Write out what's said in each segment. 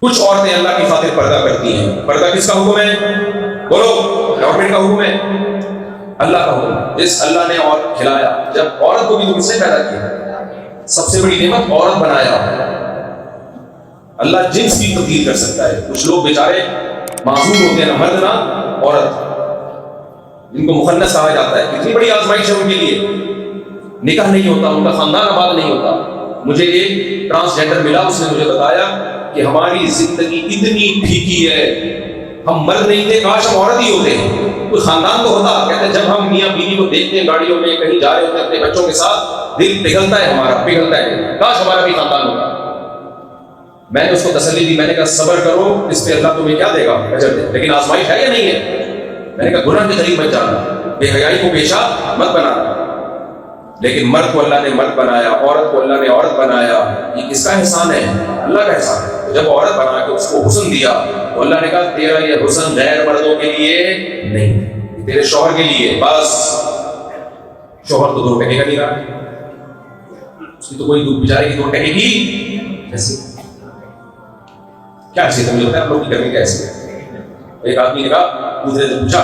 کچھ عورتیں اللہ کی خاطر پردہ کرتی ہیں. پردہ کس کا حکم ہے؟ بولو. گورنمنٹ کا حکم ہے؟ اللہ کا حکم ہے. جس اللہ نے اور کھلایا. جب عورت کو بھی تو کس نے پیدا کیا؟ سب سے بڑی نعمت عورت بنایا. اللہ جنس بھی تبدیل کر سکتا ہے. کچھ لوگ بیچارے معذور ہوتے ہیں، نہ مرد نہ عورت، جن کو مخنث کہا جاتا ہے. کتنی بڑی آزمائش ہے ان کے لیے. نکاح نہیں ہوتا، ان کا خاندان آباد نہیں ہوتا. مجھے ایک ٹرانسجینڈر ملا، اس نے مجھے بتایا کہ ہماری زندگی اتنی پھیکی ہے، ہم مرد نہیں تھے، کاش ہم عورت ہی ہوتے ہیں. کوئی خاندان تو ہوتا. کہتے ہیں جب ہم میاں بیوی کو دیکھتے ہیں گاڑیوں میں کہیں جا رہے ہوتے ہیں اپنے بچوں کے ساتھ، دل پگھلتا ہے ہمارا، پگھلتا ہے، کاش ہمارا بھی خاندان ہوتا. میں نے اس کو تسلی دی، میں نے کہا صبر کرو، اس پہ اللہ تمہیں کیا دے گا؟ اجر دے. لیکن آزمائش ہے یا نہیں ہے؟ میں نے کہا گناہ کے قریب مت جانا، بے حیائی کو پیشہ مت بنانا. لیکن مرد کو اللہ نے مرد بنایا، عورت کو اللہ نے عورت بنایا. یہ کس کا احسان ہے؟ اللہ کا احسان ہے. جب عورت بنا کے اس کو حسن دیا تو اللہ نے کہا تیرا یہ حسن غیر مردوں کے لیے نہیں، تیرے شوہر کے لیے. بس شوہر تو 2 ٹکے کا نہیں رہا، اس کی تو کوئی بیچارے کی 2 ٹکے کی ایسی کیا حیثیت ہے؟ مجھے بتایا آپ لوگ کی گھر میں کیا حیثیت ہے؟ ایک آدمی نے کہا، دوسرے سے پوچھا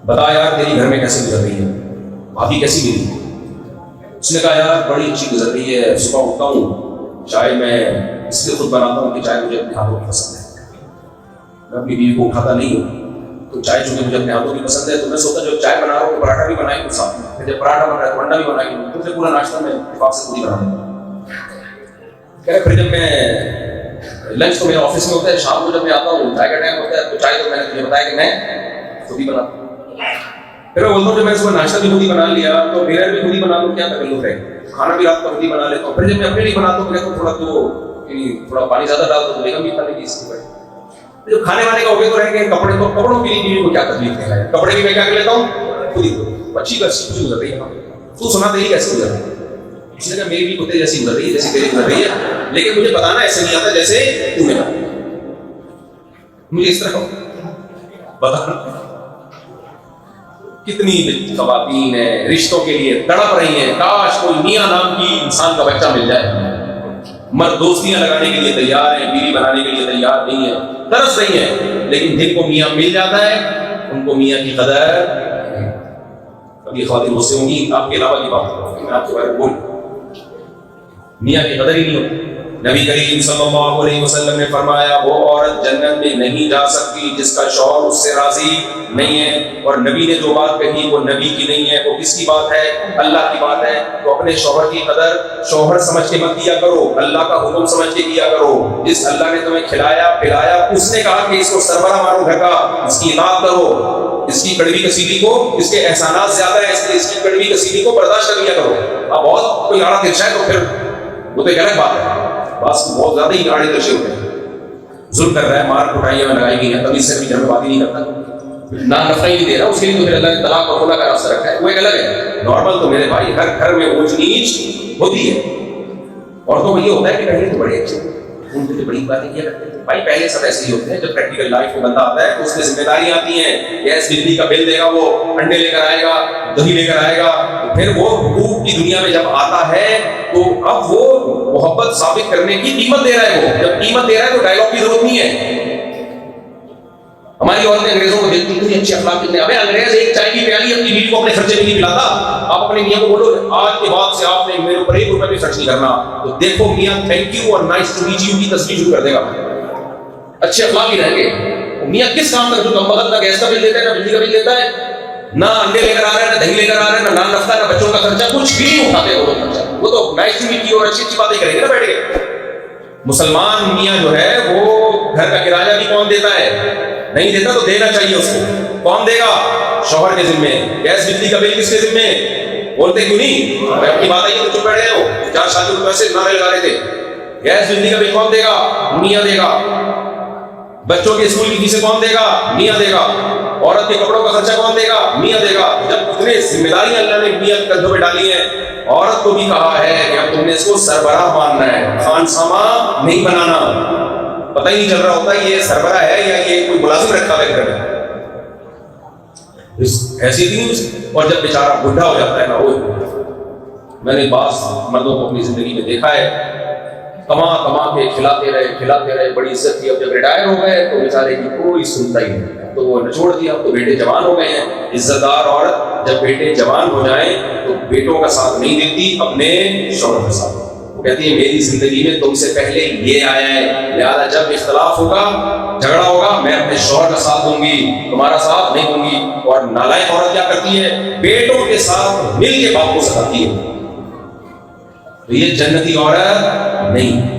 بتا یار تیری گھر میں کیسے گزر رہی ہے، بھابھی کیسی ملی؟ اس نے کہا یار بڑی اچھی گزر رہی ہے. صبح اٹھتا ہوں، چائے میں اس لیے خود بناتا ہوں کہ چائے مجھے اپنے ہاتھوں کی پسند ہے. میں اپنی بیوی کو اٹھاتا نہیں ہوں، تو چائے چونکہ مجھے اپنے ہاتھوں کی پسند ہے تو میں سوچتا جو چائے بنا رہا ہوں پراٹھا بھی بنائیں گے ساتھ میں. پھر جب پراٹھا بن رہا ہے تو انڈا بھی بنائیں گے، تو پھر پورا ناشتہ میں اتفاق سے خود ہی بنا دوں. پھر جب میں لنچ تو میرے آفس میں ہوتا ہے، شام کو جب میں آتا ہوں چائے کا ٹائم ہوتا ہے تو چائے تو میں نے تجھے بتایا کہ میں خود ہی بناتا ہوں. پھر میں بولتا ہوں جب میں صبح ناشتہ بھی خود ہی بنا لیا تو ڈنر بھی خود ہی بنا لوں، کیا تکلف ہے؟ کھانا بھی رات کو خود ہی بنا لیتا ہوں. پھر جب میں اپنے لیے بناتا ہوں کہتا ہوں تھوڑا پانی زیادہ ڈال دو، بیگم بھی کھانے کی اس کی. جب کھانے وانے کا ہو گیا تو رہ گئے کپڑے، تو کپڑوں کے لیے بیوی کو کیا تکلیف ہے؟ کپڑے بھی میں کیا کر لیتا ہوں خود ہی. اچھی کیسی گزر رہی ہے، تو سنا تیری کیسے گزر رہی ہے؟ اس نے کہا میری بھی کتے جیسی گزر رہی ہے جیسی تیری گزر رہی ہے، لیکن مجھے بتانا ایسے نہیں آتا جیسے تمہیں آتا. مجھے اس طرح بتانا. کتنی خواتین ہیں رشتوں کے لیے تڑپ رہی ہیں، کاش کوئی میاں نام کی انسان کا بچہ مل جائے. مرد دوستیاں لگانے کے لیے تیار ہیں، بیوی بنانے کے لیے تیار نہیں ہے، ترس رہی ہیں. لیکن جن کو میاں مل جاتا ہے ان کو میاں کی قدر. ابھی خواتین غصے ہوں گی، آپ کے علاوہ کی بات کروں گی، میں آپ کے بارے میں بولوں. میاں کی قدر ہی نہیں ہوتی. نبی کریم صلی اللہ علیہ وسلم نے فرمایا وہ عورت جنت میں نہیں جا سکتی جس کا شوہر اس سے راضی نہیں ہے. اور نبی نے جو بات کہی وہ نبی کی نہیں ہے، وہ کس کی بات ہے؟ اللہ کی بات ہے. تو اپنے شوہر کی قدر شوہر سمجھ کے مت کیا کرو، اللہ کا حکم سمجھ کے کیا کرو. جس اللہ نے تمہیں کھلایا پلایا، اس نے کہا کہ اس کو سربراہ مارو گھر کا، اس کی اطاعت کرو. اس کی کڑوی کسیلی کو، اس کے احسانات زیادہ ہیں اس لیے اس کی کڑوی کسیلی کو برداشت کر لیا کرو. اب بہت کوئی آڑا ترچا ہے تو پھر وہ تو ایک الگ بات ہے. بس بہت زیادہ ہی آڑے ترچے ہوتے ہیں، ظلم کر رہا ہے، مار کٹائیاں میں لگائی گئی ہیں، تب اس سے بھی گھر میں بات ہی نہیں کرتا، نہ نفع ہی نہیں دے رہا، اس کے لیے تو پھر اللہ نے طلاق اور خلا کا راستہ رکھا ہے، وہ ایک الگ ہے. نارمل تو میرے بھائی ہر گھر میں اونچ نیچ ہوتی ہے. عورتوں کو یہ ہوتا ہے کہ پہلے تو بڑے اچھے ان سے بڑی باتیں کیا کرتے ہیں. بھائی پہلے سب ایسے ہی ہوتے ہیں. جب پریکٹیکل لائف میں بندہ آتا ہے تو اس میں ذمہ داریاں آتی ہیں. گیس بجلی کا بل دے گا، وہ انڈے لے کر آئے گا، دہی لے کر آئے گا. پھر وہ حقوق کی دنیا میں جب آتا ہے تو اب وہ محبت ثابت کرنے کی قیمت دے رہا ہے. وہ جب قیمت دے رہا ہے تو ڈائلاگ کی ضرورت نہیں ہے. ہماری عورتیں انگریزوں کو دیکھتی اتنی اچھی اخلاق کتنے. ابے انگریز ایک چائے کی پیالی اپنی بیوی کو اپنے خرچے میں نہیں پلاتا. آپ اپنے میاں کو بولو آج کے بعد سے آپ نے میرے اوپر 1 روپے بھی خرچ نہیں کرنا، تو دیکھو میاں تھینک یو اور نائس ٹو میٹ یو کی تصویر شروع کر دے گا. اچھے اخلاق ہی رہیں گے. میاں کس کام کا جو کم وقت نہ گیس کا بل دیتا ہے، نہ بجلی کا بل دیتا ہے، نہ انڈے لے کر آ رہے ہیں، نہ دہی لے کر آ رہے ہیں، نہ نان نفتا، نہ بچوں کا خرچہ، کچھ بھی نہیں اٹھاتے وہ خرچہ. وہ تو نائس ٹو میٹ یو اور اچھی اچھی باتیں کریں گے نا بیٹھ کے. مسلمان میاں جو ہے وہ گھر کا کرایہ بھی کون دیتا ہے؟ نہیں دیتا تو دینا چاہیے اس کو. کون دے گا؟ شوہر کے ذمے. گیس بجلی کا بل کس کے ذمے؟ بولتے کیوں نہیں؟ اپنی بات آئی تو چپ بیٹھے ہو. 4 سال کے پیسے نعرے لگا رہے تھے. گیس بجلی کا بل کون دے گا؟ میاں دے گا. بچوں کے اسکول کی فیسیں کون دے گا؟ میاں دے گا. عورت کے کپڑوں کا خرچہ کون دے گا؟ میاں دے گا. جب اتنے ذمہ داریاں اللہ نے میاں کے کندھوں پہ ڈالی ہیں، عورت کو بھی کہا ہے کہ اب تم نے اس کو سربراہ ماننا ہے، خان سامہ نہیں بنانا. پتہ ہی نہیں چل رہا ہوتا یہ سربراہ ہے یا یہ کوئی ملازم رکھا ہے گھر میں. حیثیت ہی نہیں اس کی. اور جب بیچارہ بڈھا ہو جاتا ہے نا، وہ میں نے بعض مردوں کو اپنی زندگی میں دیکھا ہے کما کے کھلاتے رہے, بڑی عزت کی. اب جب ریٹائر ہو گئے تو بیچارے کی کوئی سنتا ہی نہیں, تو وہ نچوڑ دیا. اب تو بیٹے جوان ہو گئے ہیں. عزت دار عورت جب بیٹے جوان ہو جائیں تو بیٹوں کا ساتھ نہیں دیتی, اپنے شوہر کا ساتھ. وہ کہتی ہے میری زندگی میں تم سے پہلے یہ آیا ہے, لہٰذا جب اختلاف ہوگا, جھگڑا ہوگا, میں اپنے شوہر کا ساتھ دوں گی, تمہارا ساتھ نہیں دوں گی. اور نالائق عورت کیا کرتی ہے, بیٹوں کے ساتھ مل کے باپ کو ستاتی ہے. تو یہ جنتی عورت نہیں.